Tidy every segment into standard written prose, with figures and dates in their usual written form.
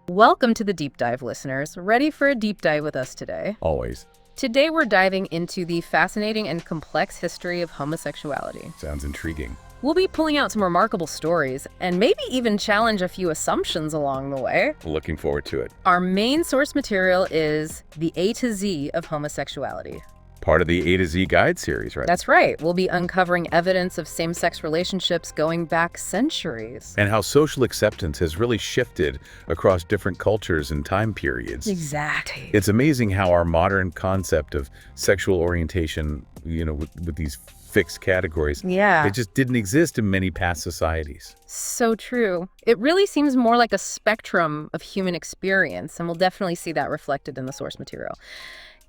Welcome to the Deep Dive, listeners. Ready for a deep dive with us today? Always. Today we're diving into the fascinating and complex history of homosexuality. Sounds intriguing. We'll be pulling out some remarkable stories and maybe even challenge a few assumptions along the way. Looking forward to it. Our main source material is the A to Z of Homosexuality. Part of the A to Z guide series, right? That's right. We'll be uncovering evidence of same-sex relationships going back centuries. And how social acceptance has really shifted across different cultures and time periods. Exactly. It's amazing how our modern concept of sexual orientation, with these fixed categories, Yeah. it just didn't exist in many past societies. So true. It really seems more like a spectrum of human experience, and we'll definitely see that reflected in the source material.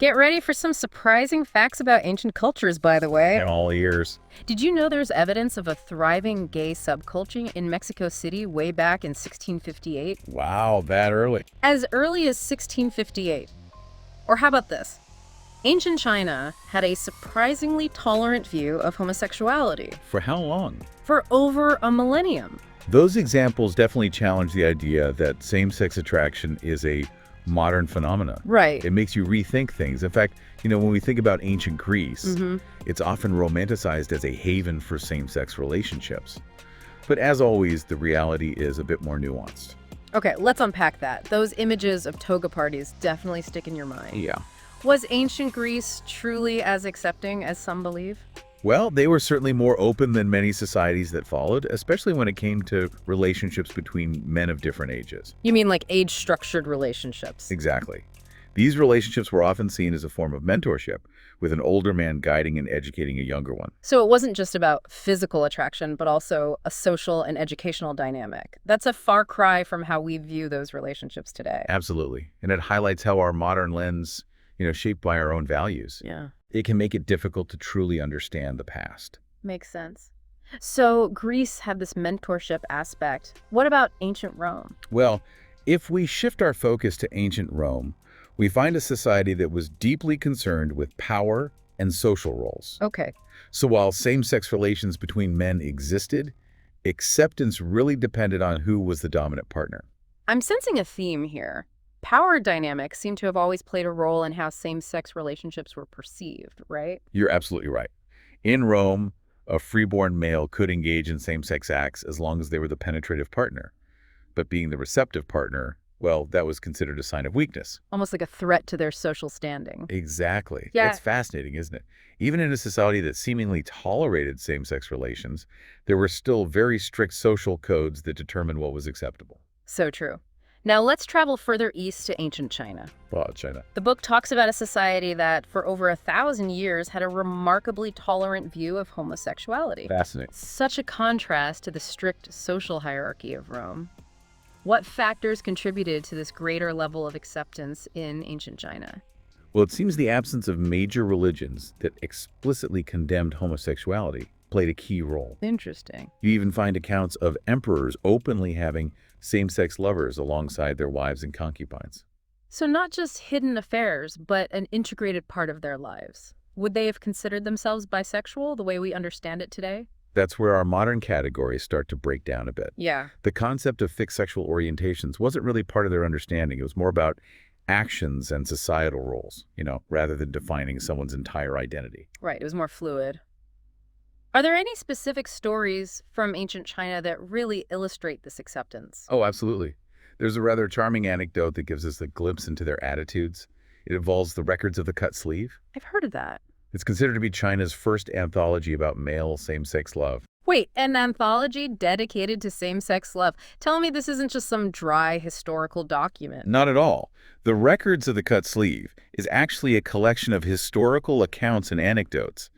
Get ready for some surprising facts about ancient cultures, by the way. In all ears. Did you know there's evidence of a thriving gay subculture in Mexico City way back in 1658? Wow, that early. As early as 1658. Or how about this? Ancient China had a surprisingly tolerant view of homosexuality For how long? for over a millennium. Those examples definitely challenge the idea that same-sex attraction is a modern phenomenon. Right. It makes you rethink things. In fact, when we think about ancient Greece, it's often romanticized as a haven for same-sex relationships. But as always, the reality is a bit more nuanced. Okay, let's unpack that. Those images of toga parties definitely stick in your mind. Yeah. Was ancient Greece truly as accepting as some believe? Well, they were certainly more open than many societies that followed, especially when it came to relationships between men of different ages. You mean like age-structured relationships? Exactly. These relationships were often seen as a form of mentorship, with an older man guiding and educating a younger one. So it wasn't just about physical attraction, but also a social and educational dynamic. That's a far cry from how we view those relationships today. Absolutely. And it highlights how our modern lens, shaped by our own values. Yeah, It can make it difficult to truly understand the past. makes sense. So Greece had this mentorship aspect. What about ancient Rome? Well, if we shift our focus to ancient Rome, we find a society that was deeply concerned with power and social roles. Okay. So while same-sex relations between men existed, acceptance really depended on who was the dominant partner. I'm sensing a theme here. Power dynamics seem to have always played a role in how same-sex relationships were perceived, right? You're absolutely right. In Rome, a freeborn male could engage in same-sex acts as long as they were the penetrative partner. But being the receptive partner, well, that was considered a sign of weakness. Almost like a threat to their social standing. Exactly. Yeah. It's fascinating, isn't it? Even in a society that seemingly tolerated same-sex relations, there were still very strict social codes that determined what was acceptable. So true. Now let's travel further east to ancient China. Well, China. The book talks about a society that, for over 1,000 years, had a remarkably tolerant view of homosexuality. Fascinating. Such a contrast to the strict social hierarchy of Rome. What factors contributed to this greater level of acceptance in ancient China? Well, it seems the absence of major religions that explicitly condemned homosexuality played a key role. Interesting. You even find accounts of emperors openly having same-sex lovers alongside their wives and concubines. So not just hidden affairs, but an integrated part of their lives. Would they have considered themselves bisexual the way we understand it today? That's where our modern categories start to break down a bit. Yeah. The concept of fixed sexual orientations wasn't really part of their understanding. It was more about actions and societal roles, rather than defining someone's entire identity. Right, it was more fluid. Are there any specific stories from ancient China that really illustrate this acceptance? Oh, absolutely. There's a rather charming anecdote that gives us a glimpse into their attitudes. It involves the records of the cut sleeve. I've heard of that. It's considered to be China's first anthology about male same-sex love. Wait, an anthology dedicated to same-sex love. Tell me this isn't just some dry historical document. Not at all. The records of the cut sleeve is actually a collection of historical accounts and anecdotes.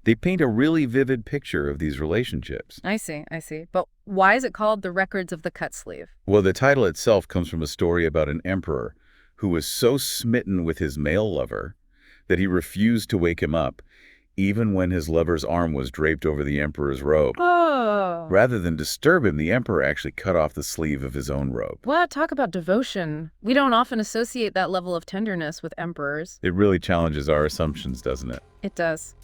They paint a really vivid picture of these relationships. I see. But why is it called The Records of the Cut Sleeve? Well, the title itself comes from a story about an emperor who was so smitten with his male lover that he refused to wake him up, even when his lover's arm was draped over the emperor's robe. Oh. Rather than disturb him, the emperor actually cut off the sleeve of his own robe. What? Talk about devotion. We don't often associate that level of tenderness with emperors. It really challenges our assumptions, doesn't it? It does.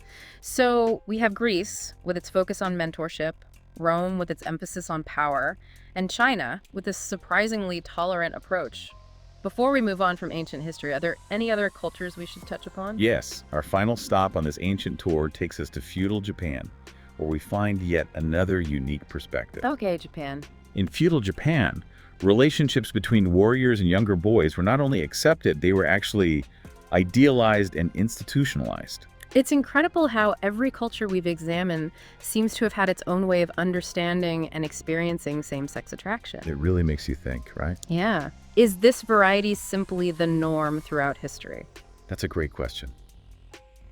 So we have Greece with its focus on mentorship, Rome with its emphasis on power, and China with this surprisingly tolerant approach. Before we move on from ancient history, are there any other cultures we should touch upon? Yes, our final stop on this ancient tour takes us to feudal Japan, where we find yet another unique perspective. Okay, Japan. In feudal Japan, relationships between warriors and younger boys were not only accepted, they were actually idealized and institutionalized. It's incredible how every culture we've examined seems to have had its own way of understanding and experiencing same-sex attraction. It really makes you think, right? Yeah. Is this variety simply the norm throughout history? That's a great question.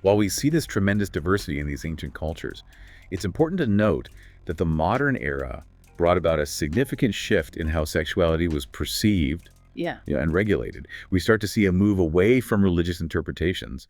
While we see this tremendous diversity in these ancient cultures, it's important to note that the modern era brought about a significant shift in how sexuality was perceived and regulated. We start to see a move away from religious interpretations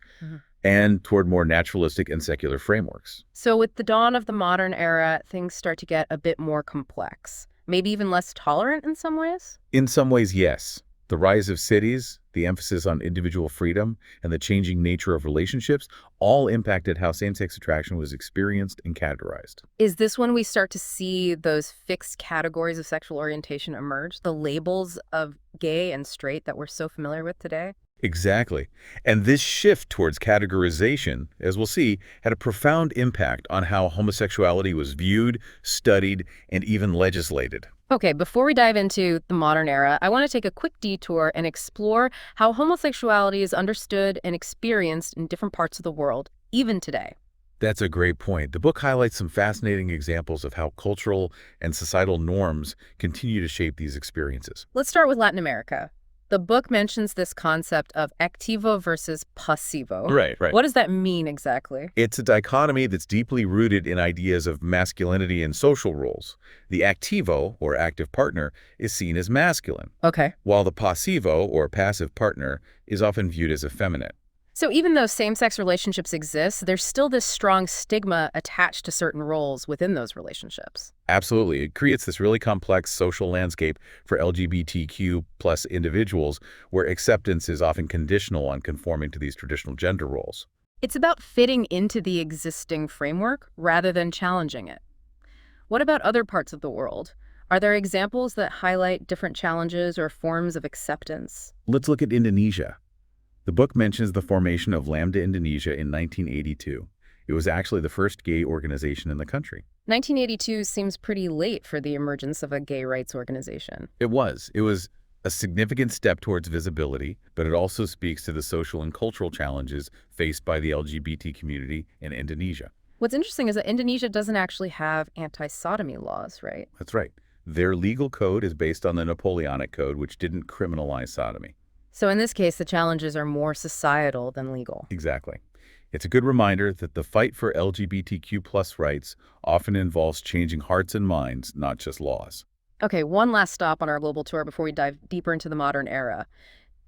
and toward more naturalistic and secular frameworks. So with the dawn of the modern era, things start to get a bit more complex, maybe even less tolerant in some ways? In some ways, yes. The rise of cities, the emphasis on individual freedom, and the changing nature of relationships all impacted how same-sex attraction was experienced and categorized. Is this when we start to see those fixed categories of sexual orientation emerge, the labels of gay and straight that we're so familiar with today? Exactly. And this shift towards categorization, as we'll see, had a profound impact on how homosexuality was viewed, studied, and even legislated. Okay, before we dive into the modern era, I want to take a quick detour and explore how homosexuality is understood and experienced in different parts of the world, even today. That's a great point. The book highlights some fascinating examples of how cultural and societal norms continue to shape these experiences. Let's start with Latin America. The book mentions this concept of activo versus pasivo. Right. What does that mean exactly? It's a dichotomy that's deeply rooted in ideas of masculinity and social roles. The activo, or active partner, is seen as masculine, Okay. while the pasivo, or passive partner, is often viewed as effeminate. So even though same-sex relationships exist, there's still this strong stigma attached to certain roles within those relationships. Absolutely. It creates this really complex social landscape for LGBTQ plus individuals where acceptance is often conditional on conforming to these traditional gender roles. It's about fitting into the existing framework rather than challenging it. What about other parts of the world? Are there examples that highlight different challenges or forms of acceptance? Let's look at Indonesia. The book mentions the formation of Lambda Indonesia in 1982. It was actually the first gay organization in the country. 1982 seems pretty late for the emergence of a gay rights organization. It was a significant step towards visibility, but it also speaks to the social and cultural challenges faced by the LGBT community in Indonesia. What's interesting is that Indonesia doesn't actually have anti-sodomy laws, right? That's right. Their legal code is based on the Napoleonic Code, which didn't criminalize sodomy. So in this case, the challenges are more societal than legal. Exactly. It's a good reminder that the fight for LGBTQ plus rights often involves changing hearts and minds, not just laws. Okay, one last stop on our global tour before we dive deeper into the modern era.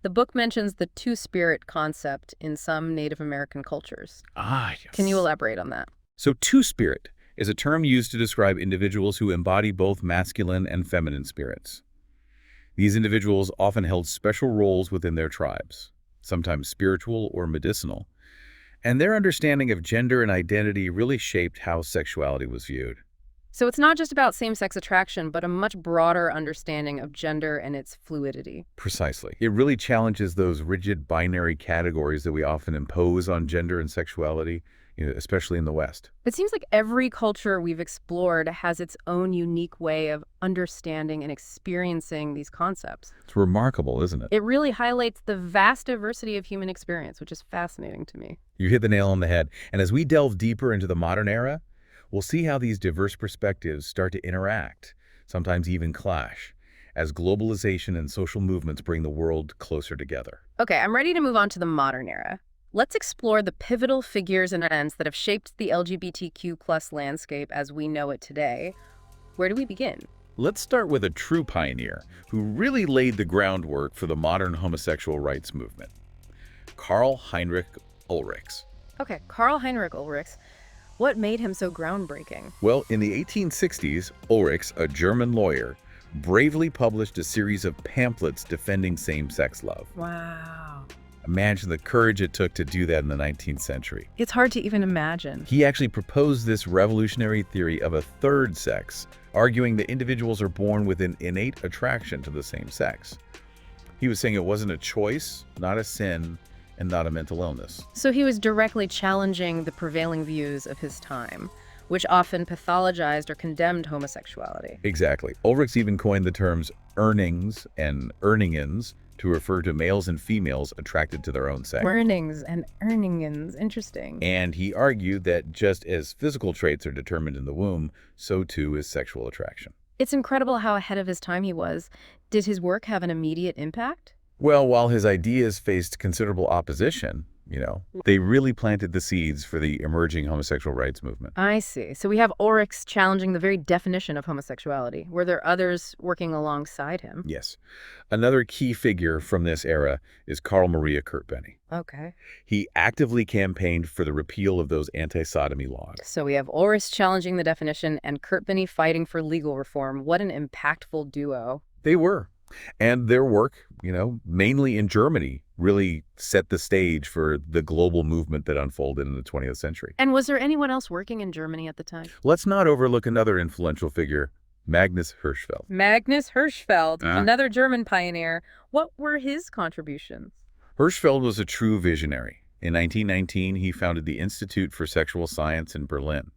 The book mentions the two-spirit concept in some Native American cultures. Yes. Can you elaborate on that? So two-spirit is a term used to describe individuals who embody both masculine and feminine spirits. These individuals often held special roles within their tribes, sometimes spiritual or medicinal, and their understanding of gender and identity really shaped how sexuality was viewed. So it's not just about same-sex attraction, but a much broader understanding of gender and its fluidity. Precisely. It really challenges those rigid binary categories that we often impose on gender and sexuality, especially in the West. It seems like every culture we've explored has its own unique way of understanding and experiencing these concepts. It's remarkable, isn't it? It really highlights the vast diversity of human experience, which is fascinating to me. You hit the nail on the head. And as we delve deeper into the modern era, we'll see how these diverse perspectives start to interact, sometimes even clash, as globalization and social movements bring the world closer together. Okay, I'm ready to move on to the modern era. Let's explore the pivotal figures and events that have shaped the LGBTQ plus landscape as we know it today. Where do we begin? Let's start with a true pioneer who really laid the groundwork for the modern homosexual rights movement, Karl Heinrich Ulrichs. Okay, Karl Heinrich Ulrichs. What made him so groundbreaking? Well, in the 1860s, Ulrichs, a German lawyer, bravely published a series of pamphlets defending same-sex love. Wow. Imagine the courage it took to do that in the 19th century. It's hard to even imagine. He actually proposed this revolutionary theory of a third sex, arguing that individuals are born with an innate attraction to the same sex. He was saying it wasn't a choice, not a sin, and not a mental illness. So he was directly challenging the prevailing views of his time, which often pathologized or condemned homosexuality. Exactly. Ulrichs even coined the terms earnings and earningins to refer to males and females attracted to their own sex. Earnings and earningins, interesting. And he argued that just as physical traits are determined in the womb, so too is sexual attraction. It's incredible how ahead of his time he was. Did his work have an immediate impact? Well, while his ideas faced considerable opposition, they really planted the seeds for the emerging homosexual rights movement. I see. So we have Ulrichs challenging the very definition of homosexuality. Were there others working alongside him? Yes. Another key figure from this era is Carl Maria Kurtbenny. Okay. He actively campaigned for the repeal of those anti-sodomy laws. So we have Ulrichs challenging the definition and Kurtbenny fighting for legal reform. What an impactful duo. They were. And their work, mainly in Germany, really set the stage for the global movement that unfolded in the 20th century. And was there anyone else working in Germany at the time? Let's not overlook another influential figure, Magnus Hirschfeld. Magnus Hirschfeld, another German pioneer. What were his contributions? Hirschfeld was a true visionary. In 1919, he founded the Institute for Sexual Science in Berlin.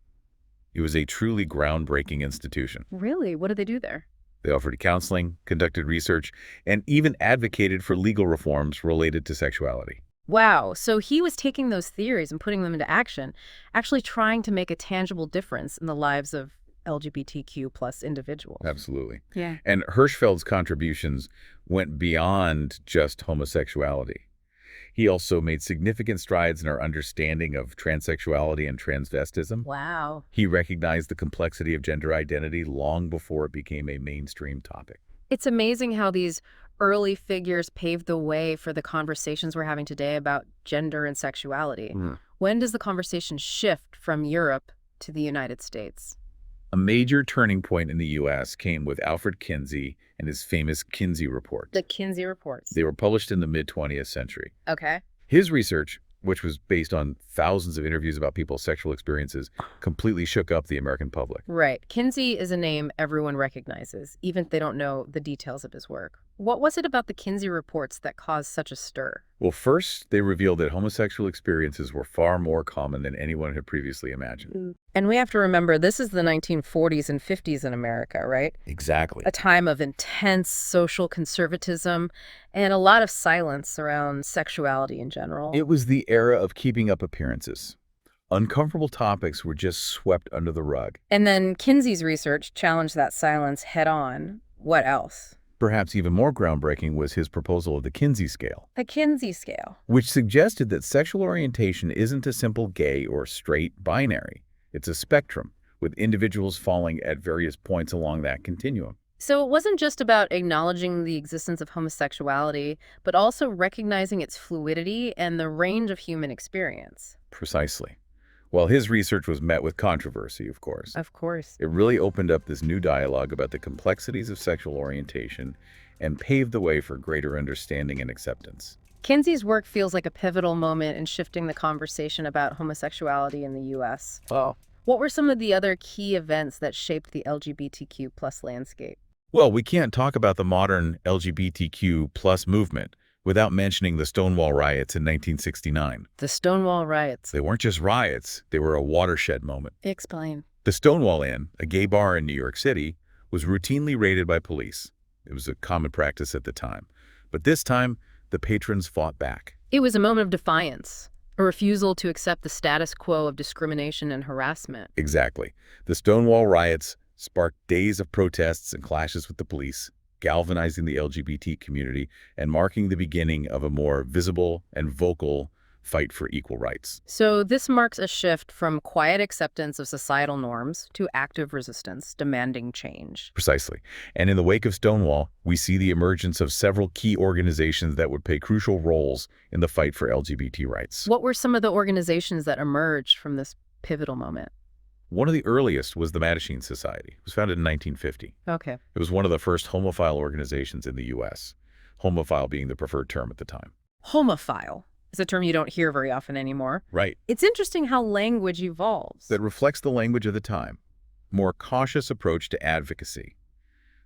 It was a truly groundbreaking institution. Really? What did they do there? They offered counseling, conducted research, and even advocated for legal reforms related to sexuality. Wow. So he was taking those theories and putting them into action, actually trying to make a tangible difference in the lives of LGBTQ plus individuals. Absolutely. Yeah. And Hirschfeld's contributions went beyond just homosexuality. He also made significant strides in our understanding of transsexuality and transvestism. Wow. He recognized the complexity of gender identity long before it became a mainstream topic. It's amazing how these early figures paved the way for the conversations we're having today about gender and sexuality. When does the conversation shift from Europe to the United States? A major turning point in the U.S. came with Alfred Kinsey and his famous Kinsey Reports. The Kinsey Reports. They were published in the mid-20th century. Okay. His research, which was based on thousands of interviews about people's sexual experiences, completely shook up the American public. Right. Kinsey is a name everyone recognizes, even if they don't know the details of his work. What was it about the Kinsey Reports that caused such a stir? Well, first, they revealed that homosexual experiences were far more common than anyone had previously imagined. And we have to remember, this is the 1940s and 50s in America, right? Exactly. A time of intense social conservatism and a lot of silence around sexuality in general. It was the era of keeping up appearances. Uncomfortable topics were just swept under the rug. And then Kinsey's research challenged that silence head on. What else? Perhaps even more groundbreaking was his proposal of the Kinsey scale. The Kinsey scale. Which suggested that sexual orientation isn't a simple gay or straight binary. It's a spectrum, with individuals falling at various points along that continuum. So it wasn't just about acknowledging the existence of homosexuality, but also recognizing its fluidity and the range of human experience. Precisely. Well, his research was met with controversy, of course. Of course. It really opened up this new dialogue about the complexities of sexual orientation and paved the way for greater understanding and acceptance. Kinsey's work feels like a pivotal moment in shifting the conversation about homosexuality in the U.S. Oh. What were some of the other key events that shaped the LGBTQ plus landscape? Well, we can't talk about the modern LGBTQ plus movement without mentioning the Stonewall riots in 1969. The Stonewall riots. They weren't just riots, they were a watershed moment. Explain. The Stonewall Inn, a gay bar in New York City, was routinely raided by police. It was a common practice at the time. But this time, the patrons fought back. It was a moment of defiance, a refusal to accept the status quo of discrimination and harassment. Exactly. The Stonewall riots sparked days of protests and clashes with the police, galvanizing the LGBT community and marking the beginning of a more visible and vocal fight for equal rights. So this marks a shift from quiet acceptance of societal norms to active resistance, demanding change. Precisely. And in the wake of Stonewall, we see the emergence of several key organizations that would play crucial roles in the fight for LGBT rights. What were some of the organizations that emerged from this pivotal moment? One of the earliest was the Mattachine Society. It was founded in 1950. Okay. It was one of the first homophile organizations in the U.S., homophile being the preferred term at the time. Homophile is a term you don't hear very often anymore. Right. It's interesting how language evolves. That reflects the language of the time. More cautious approach to advocacy.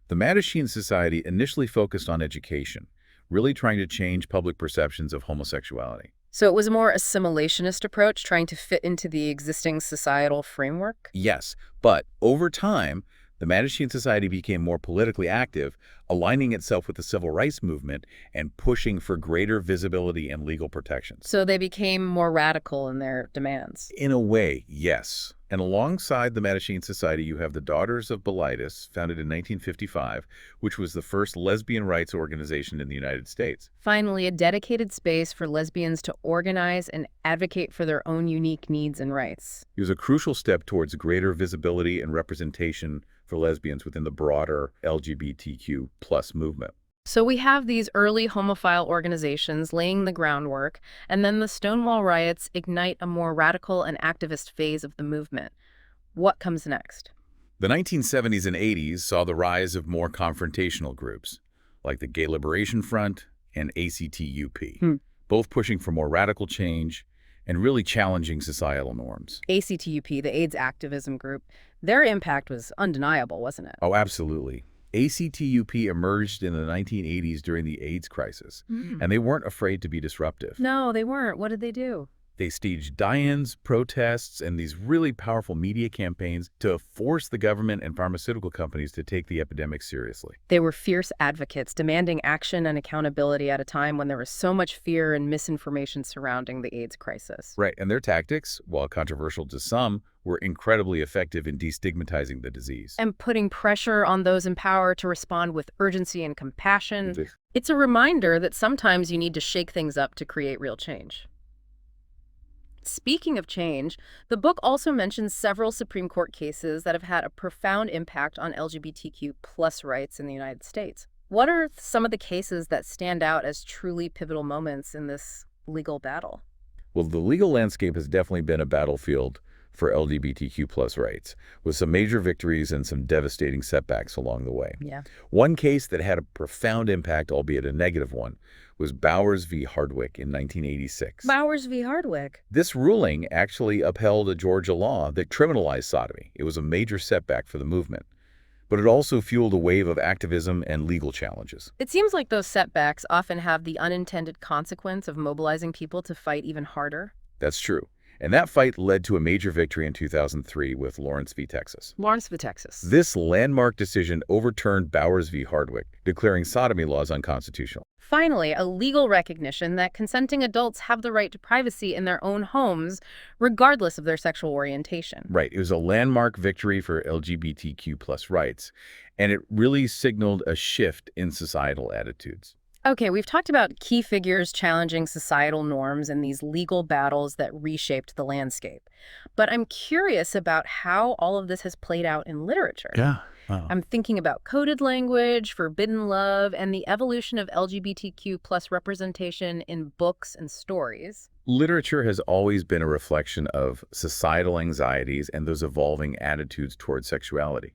The Mattachine Society initially focused on education, really trying to change public perceptions of homosexuality. So it was a more assimilationist approach, trying to fit into the existing societal framework? Yes, but over time, the Mattachine Society became more politically active, aligning itself with the civil rights movement and pushing for greater visibility and legal protections. So they became more radical in their demands. In a way, yes. And alongside the Mattachine Society, you have the Daughters of Bilitis, founded in 1955, which was the first lesbian rights organization in the United States. Finally, a dedicated space for lesbians to organize and advocate for their own unique needs and rights. It was a crucial step towards greater visibility and representation for lesbians within the broader LGBTQ plus movement. So we have these early homophile organizations laying the groundwork, and then the Stonewall riots ignite a more radical and activist phase of the movement. What comes next? The 1970s and 80s saw the rise of more confrontational groups, like the Gay Liberation Front and ACTUP, both pushing for more radical change and really challenging societal norms. ACTUP, the AIDS activism group, their impact was undeniable, wasn't it? Oh, absolutely. ACTUP emerged in the 1980s during the AIDS crisis, and they weren't afraid to be disruptive. No, they weren't. What did they do? They staged die-ins, protests, and these really powerful media campaigns to force the government and pharmaceutical companies to take the epidemic seriously. They were fierce advocates, demanding action and accountability at a time when there was so much fear and misinformation surrounding the AIDS crisis. Right, and their tactics, while controversial to some, were incredibly effective in destigmatizing the disease. And putting pressure on those in power to respond with urgency and compassion. It's a reminder that sometimes you need to shake things up to create real change. Speaking of change, the book also mentions several Supreme Court cases that have had a profound impact on LGBTQ plus rights in the United States. What are some of the cases that stand out as truly pivotal moments in this legal battle? Well, the legal landscape has definitely been a battlefield for LGBTQ plus rights, with some major victories and some devastating setbacks along the way. Yeah. One case that had a profound impact, albeit a negative one, was Bowers v. Hardwick in 1986. Bowers v. Hardwick. This ruling actually upheld a Georgia law that criminalized sodomy. It was a major setback for the movement, but it also fueled a wave of activism and legal challenges. It seems like those setbacks often have the unintended consequence of mobilizing people to fight even harder. That's true. And that fight led to a major victory in 2003 with Lawrence v. Texas. Lawrence v. Texas. This landmark decision overturned Bowers v. Hardwick, declaring sodomy laws unconstitutional. Finally, a legal recognition that consenting adults have the right to privacy in their own homes, regardless of their sexual orientation. Right. It was a landmark victory for LGBTQ plus rights, and it really signaled a shift in societal attitudes. Okay, we've talked about key figures challenging societal norms and these legal battles that reshaped the landscape. But I'm curious about how all of this has played out in literature. Yeah. Wow. I'm thinking about coded language, forbidden love, and the evolution of LGBTQ plus representation in books and stories. Literature has always been a reflection of societal anxieties and those evolving attitudes towards sexuality.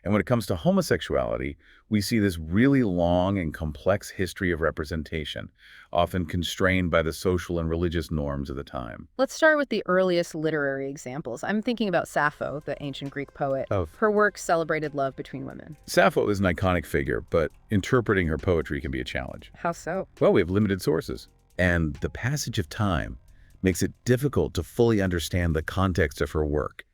And when it comes to homosexuality, we see this really long and complex history of representation, often constrained by the social and religious norms of the time. Let's start with the earliest literary examples. I'm thinking about Sappho, the ancient Greek poet. Oh. Her work celebrated love between women. Sappho is an iconic figure, but interpreting her poetry can be a challenge. How so? Well, we have limited sources, and the passage of time makes it difficult to fully understand the context of her work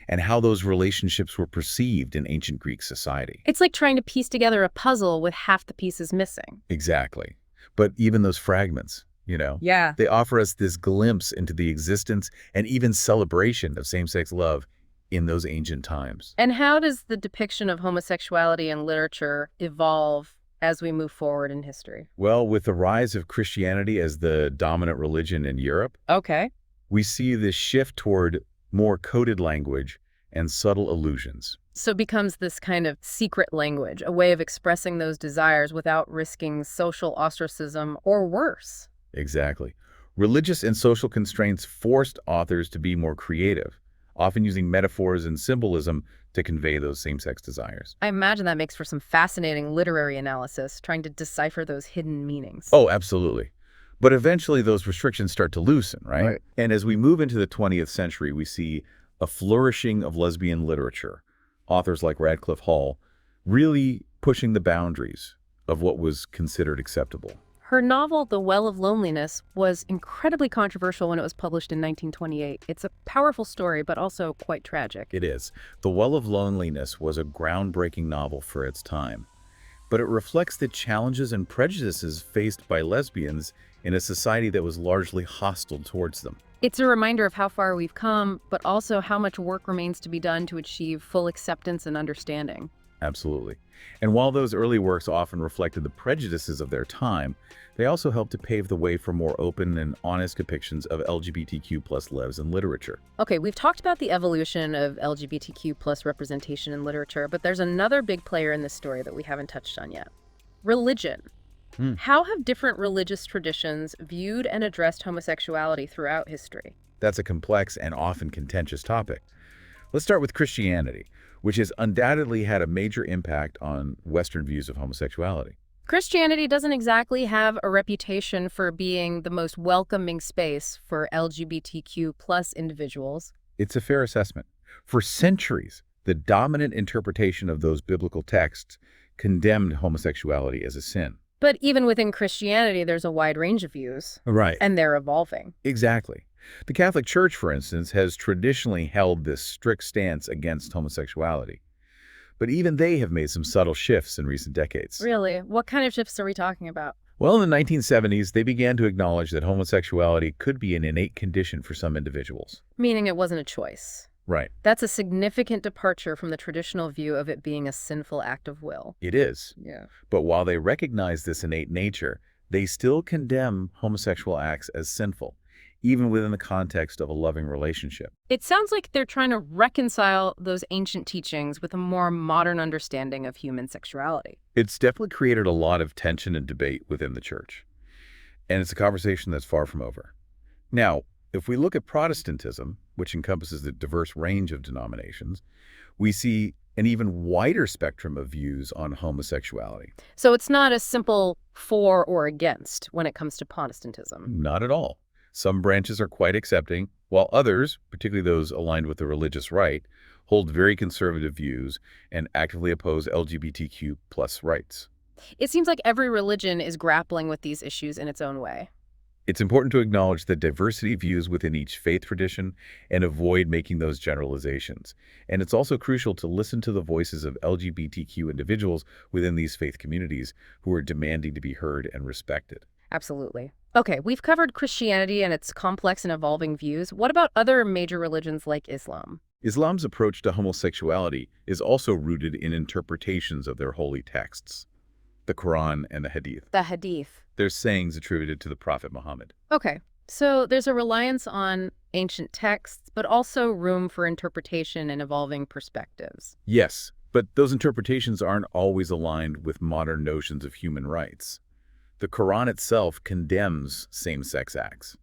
and how those relationships were perceived in ancient Greek society. It's like trying to piece together a puzzle with half the pieces missing. Exactly. But even those fragments, Yeah. they offer us this glimpse into the existence and even celebration of same-sex love in those ancient times. And how does the depiction of homosexuality in literature evolve as we move forward in history? Well, with the rise of Christianity as the dominant religion in Europe, Okay. we see this shift toward more coded language and subtle allusions. So it becomes this kind of secret language, a way of expressing those desires without risking social ostracism or worse. Exactly. Religious and social constraints forced authors to be more creative, often using metaphors and symbolism to convey those same-sex desires. I imagine that makes for some fascinating literary analysis, trying to decipher those hidden meanings. Oh, absolutely. But eventually those restrictions start to loosen, right? Right. And as we move into the 20th century, we see a flourishing of lesbian literature. Authors like Radcliffe Hall really pushing the boundaries of what was considered acceptable. Her novel, The Well of Loneliness, was incredibly controversial when it was published in 1928. It's a powerful story, but also quite tragic. It is. The Well of Loneliness was a groundbreaking novel for its time, but it reflects the challenges and prejudices faced by lesbians in a society that was largely hostile towards them. It's a reminder of how far we've come, but also how much work remains to be done to achieve full acceptance and understanding. Absolutely. And while those early works often reflected the prejudices of their time, they also helped to pave the way for more open and honest depictions of LGBTQ plus lives in literature. Okay, we've talked about the evolution of LGBTQ plus representation in literature, but there's another big player in this story that we haven't touched on yet. Religion. How have different religious traditions viewed and addressed homosexuality throughout history? That's a complex and often contentious topic. Let's start with Christianity, which has undoubtedly had a major impact on Western views of homosexuality. Christianity doesn't exactly have a reputation for being the most welcoming space for LGBTQ plus individuals. It's a fair assessment. For centuries, the dominant interpretation of those biblical texts condemned homosexuality as a sin. But even within Christianity, there's a wide range of views, Right. and they're evolving. Exactly. The Catholic Church, for instance, has traditionally held this strict stance against homosexuality. But even they have made some subtle shifts in recent decades. Really? What kind of shifts are we talking about? Well, in the 1970s, they began to acknowledge that homosexuality could be an innate condition for some individuals. Meaning it wasn't a choice. Right. That's a significant departure from the traditional view of it being a sinful act of will. It is. Yeah. But while they recognize this innate nature, they still condemn homosexual acts as sinful, even within the context of a loving relationship. It sounds like they're trying to reconcile those ancient teachings with a more modern understanding of human sexuality. It's definitely created a lot of tension and debate within the church. And it's a conversation that's far from over. Now, if we look at Protestantism, which encompasses a diverse range of denominations, we see an even wider spectrum of views on homosexuality. So it's not a simple for or against when it comes to Protestantism. Not at all. Some branches are quite accepting, while others, particularly those aligned with the religious right, hold very conservative views and actively oppose LGBTQ plus rights. It seems like every religion is grappling with these issues in its own way. It's important to acknowledge the diversity of views within each faith tradition and avoid making those generalizations. And it's also crucial to listen to the voices of LGBTQ individuals within these faith communities who are demanding to be heard and respected. Absolutely. Okay, we've covered Christianity and its complex and evolving views. What about other major religions like Islam? Islam's approach to homosexuality is also rooted in interpretations of their holy texts, the Quran and the Hadith. The Hadith. They're sayings attributed to the Prophet Muhammad. Okay, so there's a reliance on ancient texts, but also room for interpretation and evolving perspectives. Yes, but those interpretations aren't always aligned with modern notions of human rights. The Quran itself condemns same-sex acts.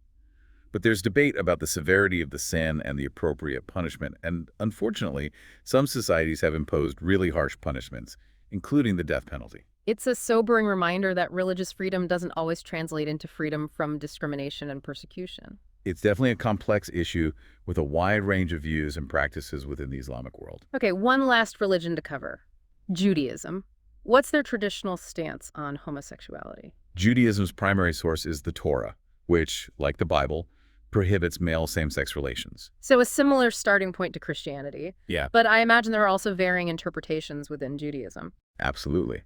But there's debate about the severity of the sin and the appropriate punishment, and unfortunately, some societies have imposed really harsh punishments, including the death penalty. It's a sobering reminder that religious freedom doesn't always translate into freedom from discrimination and persecution. It's definitely a complex issue with a wide range of views and practices within the Islamic world. Okay, one last religion to cover. Judaism. What's their traditional stance on homosexuality? Judaism's primary source is the Torah, which, like the Bible, prohibits male same-sex relations. So a similar starting point to Christianity. Yeah. But I imagine there are also varying interpretations within Judaism. Absolutely.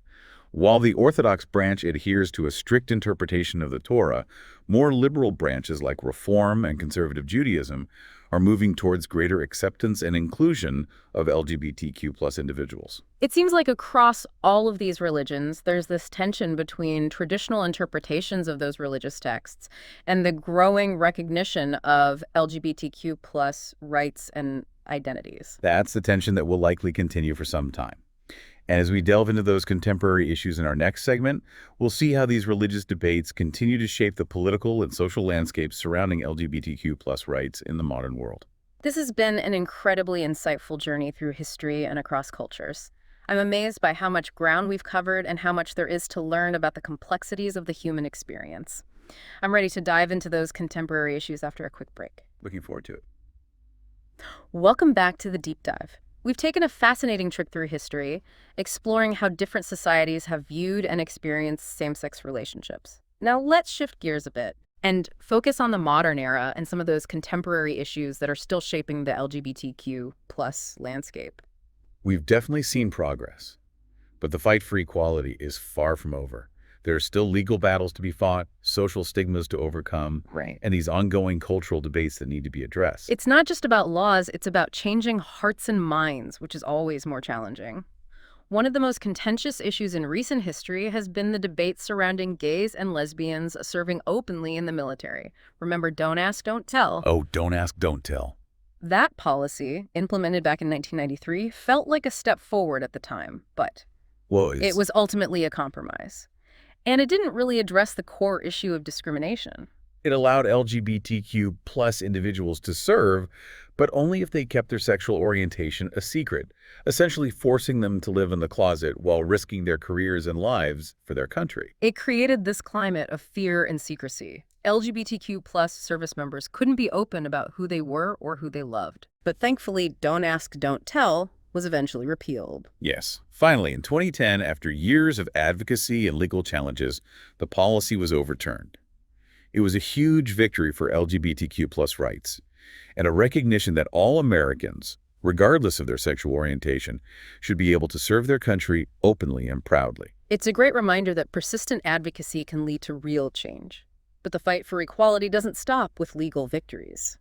While the Orthodox branch adheres to a strict interpretation of the Torah, more liberal branches like Reform and Conservative Judaism are moving towards greater acceptance and inclusion of LGBTQ plus individuals. It seems like across all of these religions, there's this tension between traditional interpretations of those religious texts and the growing recognition of LGBTQ plus rights and identities. That's the tension that will likely continue for some time. And as we delve into those contemporary issues in our next segment, we'll see how these religious debates continue to shape the political and social landscape surrounding LGBTQ plus rights in the modern world. This has been an incredibly insightful journey through history and across cultures. I'm amazed by how much ground we've covered and how much there is to learn about the complexities of the human experience. I'm ready to dive into those contemporary issues after a quick break. Looking forward to it. Welcome back to the deep dive. We've taken a fascinating trip through history, exploring how different societies have viewed and experienced same-sex relationships. Now let's shift gears a bit and focus on the modern era and some of those contemporary issues that are still shaping the LGBTQ plus landscape. We've definitely seen progress, but the fight for equality is far from over. There are still legal battles to be fought, social stigmas to overcome, Right. and these ongoing cultural debates that need to be addressed. It's not just about laws, it's about changing hearts and minds, which is always more challenging. One of the most contentious issues in recent history has been the debate surrounding gays and lesbians serving openly in the military. Remember, don't ask, don't tell. Oh, don't ask, don't tell. That policy, implemented back in 1993, felt like a step forward at the time, but Well, it was ultimately a compromise. And it didn't really address the core issue of discrimination. it allowed LGBTQ plus individuals to serve, but only if they kept their sexual orientation a secret, essentially forcing them to live in the closet while risking their careers and lives for their country. It created this climate of fear and secrecy. LGBTQ plus service members couldn't be open about who they were or who they loved. But thankfully, don't ask, don't tell was eventually repealed. Yes. Finally, in 2010, after years of advocacy and legal challenges, the policy was overturned. It was a huge victory for LGBTQ plus rights and a recognition that all Americans, regardless of their sexual orientation, should be able to serve their country openly and proudly. It's a great reminder that persistent advocacy can lead to real change. But the fight for equality doesn't stop with legal victories.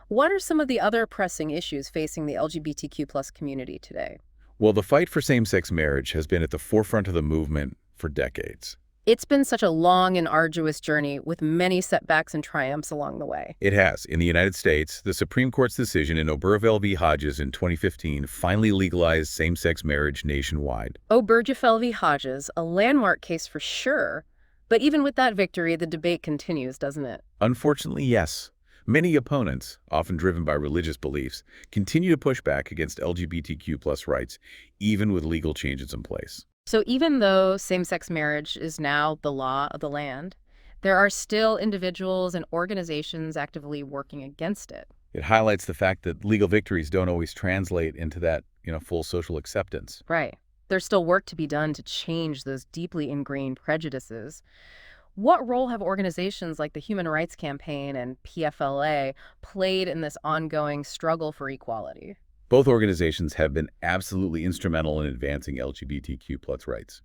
What are some of the other pressing issues facing the LGBTQ plus community today? Well, the fight for same-sex marriage has been at the forefront of the movement for decades. It's been such a long and arduous journey with many setbacks and triumphs along the way. It has. In the United States, the Supreme Court's decision in Obergefell v. Hodges in 2015 finally legalized same-sex marriage nationwide. Obergefell v. Hodges, a landmark case for sure. But even with that victory, the debate continues, doesn't it? Unfortunately, yes. Many opponents, often driven by religious beliefs, continue to push back against LGBTQ plus rights, even with legal changes in place. So even though same-sex marriage is now the law of the land, there are still individuals and organizations actively working against it. It highlights the fact that legal victories don't always translate into that, full social acceptance. Right. There's still work to be done to change those deeply ingrained prejudices. What role have organizations like the Human Rights Campaign and PFLA played in this ongoing struggle for equality? Both organizations have been absolutely instrumental in advancing LGBTQ plus rights.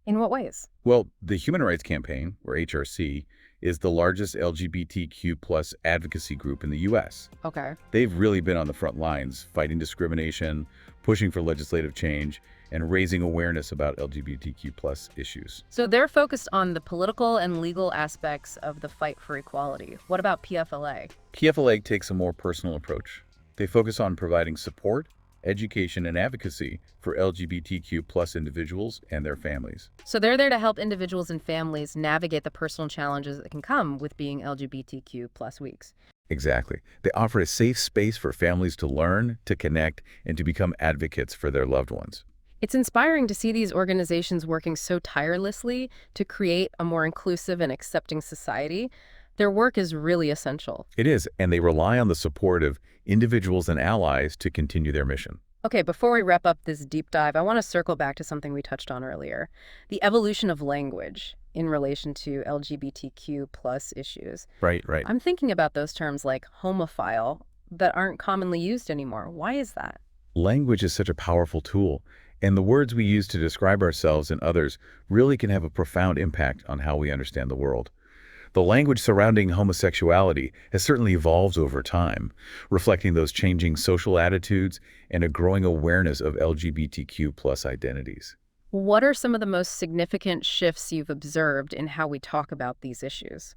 In what ways? Well, the Human Rights Campaign, or HRC, is the largest LGBTQ plus advocacy group in the U.S. Okay. They've really been on the front lines, fighting discrimination, pushing for legislative change, and raising awareness about LGBTQ plus issues. So they're focused on the political and legal aspects of the fight for equality. What about PFLA? PFLA takes a more personal approach. They focus on providing support, education, and advocacy for LGBTQ plus individuals and their families. So they're there to help individuals and families navigate the personal challenges that can come with being LGBTQ plus weeks. Exactly. They offer a safe space for families to learn, to connect, and to become advocates for their loved ones. It's inspiring to see these organizations working so tirelessly to create a more inclusive and accepting society. Their work is really essential. It is, and they rely on the support of individuals and allies to continue their mission. Okay, before we wrap up this deep dive, I want to circle back to something we touched on earlier, the evolution of language in relation to LGBTQ plus issues. Right. I'm thinking about those terms like homophile that aren't commonly used anymore. Why is that? Language is such a powerful tool, and the words we use to describe ourselves and others really can have a profound impact on how we understand the world. The language surrounding homosexuality has certainly evolved over time, reflecting those changing social attitudes and a growing awareness of LGBTQ plus identities. What are some of the most significant shifts you've observed in how we talk about these issues?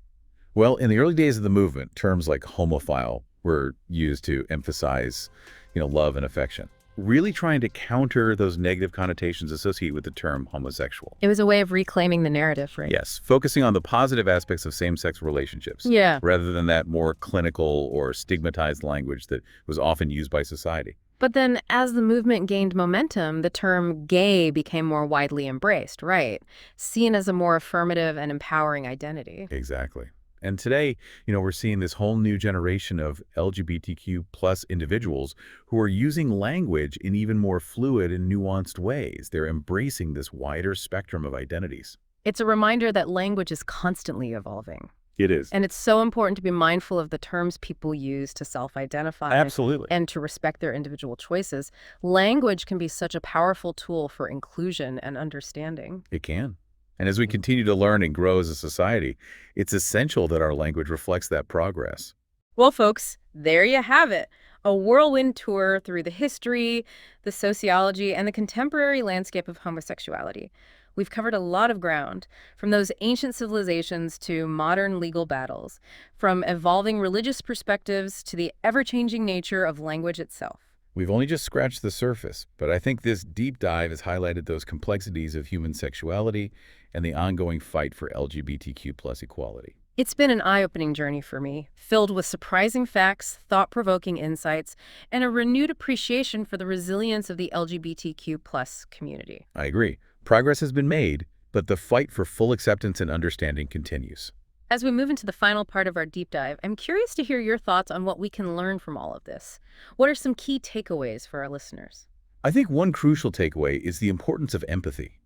Well, in the early days of the movement, terms like homophile were used to emphasize, love and affection, really trying to counter those negative connotations associated with the term homosexual. It was a way of reclaiming the narrative, right? Yes, focusing on the positive aspects of same-sex relationships, Yeah. rather than that more clinical or stigmatized language that was often used by society. But then as the movement gained momentum, the term gay became more widely embraced, right? Seen as a more affirmative and empowering identity. Exactly. And today, we're seeing this whole new generation of LGBTQ plus individuals who are using language in even more fluid and nuanced ways. They're embracing this wider spectrum of identities. It's a reminder that language is constantly evolving. It is. And it's so important to be mindful of the terms people use to self-identify Absolutely. and to respect their individual choices. Language can be such a powerful tool for inclusion and understanding. It can. And as we continue to learn and grow as a society, it's essential that our language reflects that progress. Well, folks, there you have it. A whirlwind tour through the history, the sociology, and the contemporary landscape of homosexuality. We've covered a lot of ground, from those ancient civilizations to modern legal battles, from evolving religious perspectives to the ever-changing nature of language itself. We've only just scratched the surface, but I think this deep dive has highlighted those complexities of human sexuality and the ongoing fight for LGBTQ plus equality. It's been an eye-opening journey for me, filled with surprising facts, thought-provoking insights, and a renewed appreciation for the resilience of the LGBTQ plus community. I agree. Progress has been made, but the fight for full acceptance and understanding continues. As we move into the final part of our deep dive, I'm curious to hear your thoughts on what we can learn from all of this. What are some key takeaways for our listeners? I think one crucial takeaway is the importance of empathy.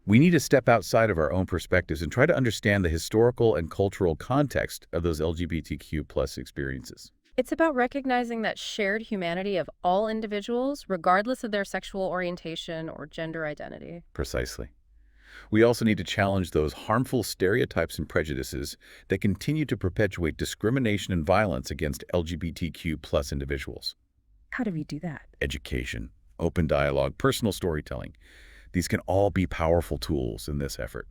We need to step outside of our own perspectives and try to understand the historical and cultural context of those LGBTQ plus experiences. It's about recognizing that shared humanity of all individuals, regardless of their sexual orientation or gender identity. Precisely. We also need to challenge those harmful stereotypes and prejudices that continue to perpetuate discrimination and violence against LGBTQ plus individuals. How do we do that? Education, open dialogue, personal storytelling. These can all be powerful tools in this effort.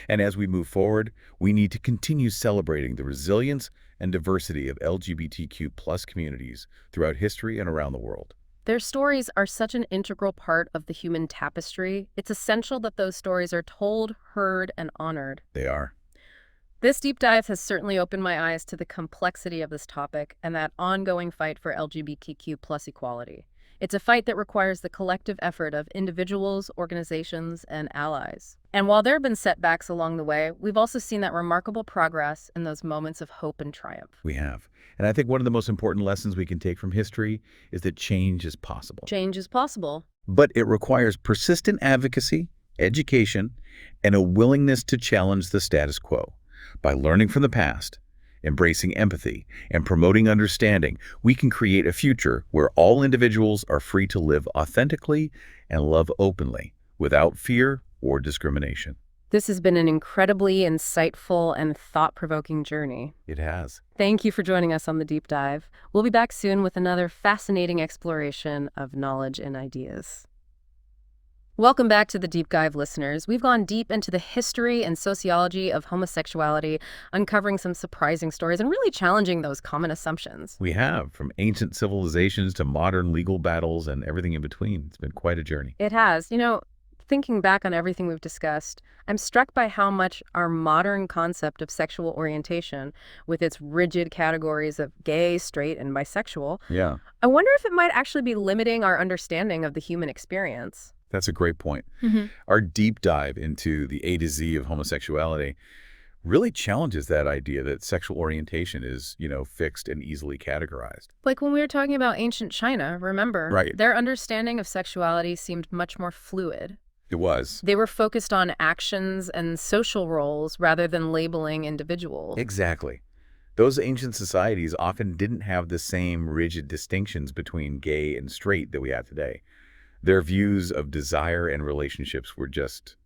And as we move forward, we need to continue celebrating the resilience and diversity of LGBTQ plus communities throughout history and around the world. Their stories are such an integral part of the human tapestry. It's essential that those stories are told, heard, and honored. They are. This deep dive has certainly opened my eyes to the complexity of this topic and that ongoing fight for LGBTQ plus equality. It's a fight that requires the collective effort of individuals, organizations, and allies. And while there have been setbacks along the way, we've also seen that remarkable progress in those moments of hope and triumph. We have. And I think one of the most important lessons we can take from history is that change is possible. Change is possible. But it requires persistent advocacy, education, and a willingness to challenge the status quo. By learning from the past, embracing empathy, and promoting understanding, we can create a future where all individuals are free to live authentically and love openly, without fear or discrimination. This has been an incredibly insightful and thought-provoking journey. It has. Thank you for joining us on the deep dive. We'll be back soon with another fascinating exploration of knowledge and ideas. Welcome back to the Deep Dive, listeners. We've gone deep into the history and sociology of homosexuality, uncovering some surprising stories and really challenging those common assumptions. We have, from ancient civilizations to modern legal battles and everything in between. It's been quite a journey. It has. Thinking back on everything we've discussed, I'm struck by how much our modern concept of sexual orientation, with its rigid categories of gay, straight, and bisexual, Yeah, I wonder if it might actually be limiting our understanding of the human experience. that's a great point. Our deep dive into the A to Z of homosexuality really challenges that idea that sexual orientation is, fixed and easily categorized. Like when we were talking about ancient China, remember? Right. Their understanding of sexuality seemed much more fluid. It was. They were focused on actions and social roles rather than labeling individuals. Exactly. Those ancient societies often didn't have the same rigid distinctions between gay and straight that we have today. Their views of desire and relationships were just,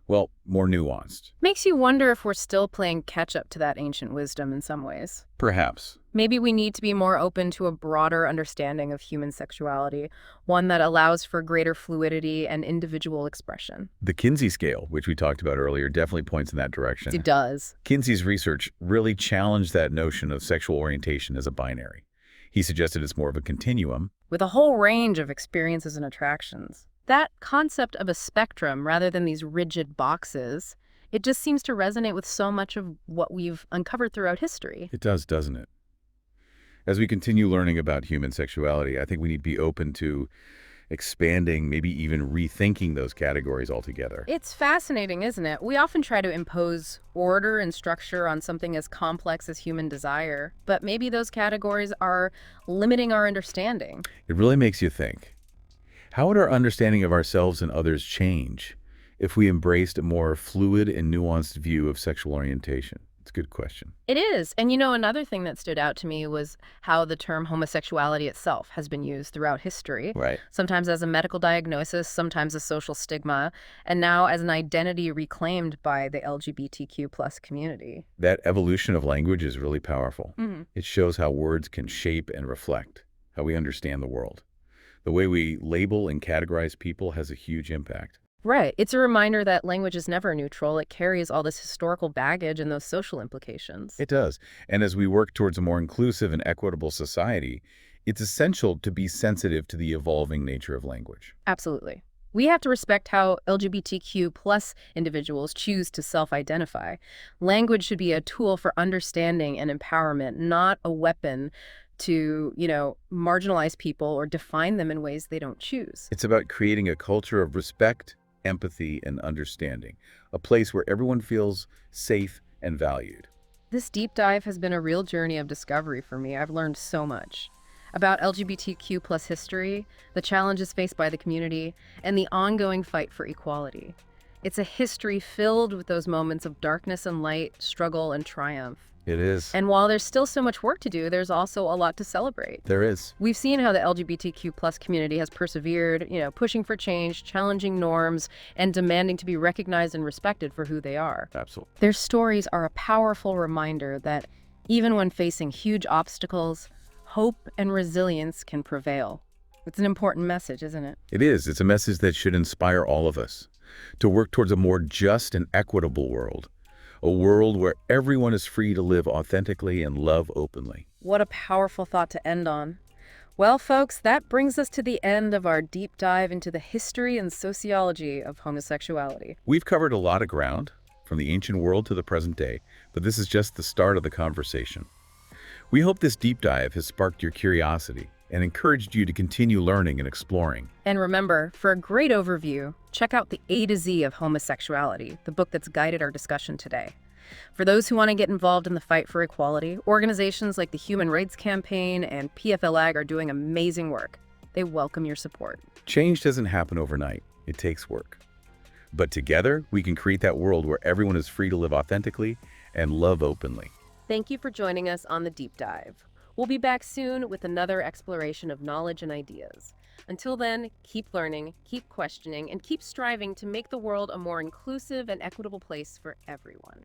more nuanced. Makes you wonder if we're still playing catch-up to that ancient wisdom in some ways. Perhaps. Maybe we need to be more open to a broader understanding of human sexuality, one that allows for greater fluidity and individual expression. The Kinsey scale, which we talked about earlier, definitely points in that direction. It does. Kinsey's research really challenged that notion of sexual orientation as a binary. He suggested it's more of a continuum. With a whole range of experiences and attractions. That concept of a spectrum rather than these rigid boxes, it just seems to resonate with so much of what we've uncovered throughout history. It does, doesn't it? As we continue learning about human sexuality, I think we need to be open to expanding, maybe even rethinking those categories altogether. It's fascinating, isn't it? We often try to impose order and structure on something as complex as human desire, but maybe those categories are limiting our understanding. It really makes you think. How would our understanding of ourselves and others change if we embraced a more fluid and nuanced view of sexual orientation? It's a good question. It is. And another thing that stood out to me was how the term homosexuality itself has been used throughout history, Right. sometimes as a medical diagnosis, sometimes a social stigma, and now as an identity reclaimed by the LGBTQ plus community. That evolution of language is really powerful. Mhm. It shows how words can shape and reflect how we understand the world. The way we label and categorize people has a huge impact. Right. It's a reminder that language is never neutral. It carries all this historical baggage and those social implications. It does. And as we work towards a more inclusive and equitable society, it's essential to be sensitive to the evolving nature of language. Absolutely. We have to respect how LGBTQ plus individuals choose to self-identify. Language should be a tool for understanding and empowerment, not a weapon to, marginalize people or define them in ways they don't choose. It's about creating a culture of respect, empathy, and understanding, a place where everyone feels safe and valued. This deep dive has been a real journey of discovery for me. I've learned so much about LGBTQ plus history, the challenges faced by the community, and the ongoing fight for equality. It's a history filled with those moments of darkness and light, struggle and triumph. It is. And while there's still so much work to do, there's also a lot to celebrate. There is. We've seen how the LGBTQ plus community has persevered, pushing for change, challenging norms, and demanding to be recognized and respected for who they are. Absolutely. Their stories are a powerful reminder that even when facing huge obstacles, hope and resilience can prevail. It's an important message, isn't it? It is. It's a message that should inspire all of us to work towards a more just and equitable world, a world where everyone is free to live authentically and love openly. What a powerful thought to end on. Well, folks, that brings us to the end of our deep dive into the history and sociology of homosexuality. We've covered a lot of ground, from the ancient world to the present day, but this is just the start of the conversation. We hope this deep dive has sparked your curiosity and encouraged you to continue learning and exploring. And remember, for a great overview, check out the A to Z of Homosexuality, the book that's guided our discussion today. For those who want to get involved in the fight for equality, organizations like the Human Rights Campaign and PFLAG are doing amazing work. They welcome your support. Change doesn't happen overnight. It takes work. But together, we can create that world where everyone is free to live authentically and love openly. Thank you for joining us on the Deep Dive. We'll be back soon with another exploration of knowledge and ideas. Until then, keep learning, keep questioning, and keep striving to make the world a more inclusive and equitable place for everyone.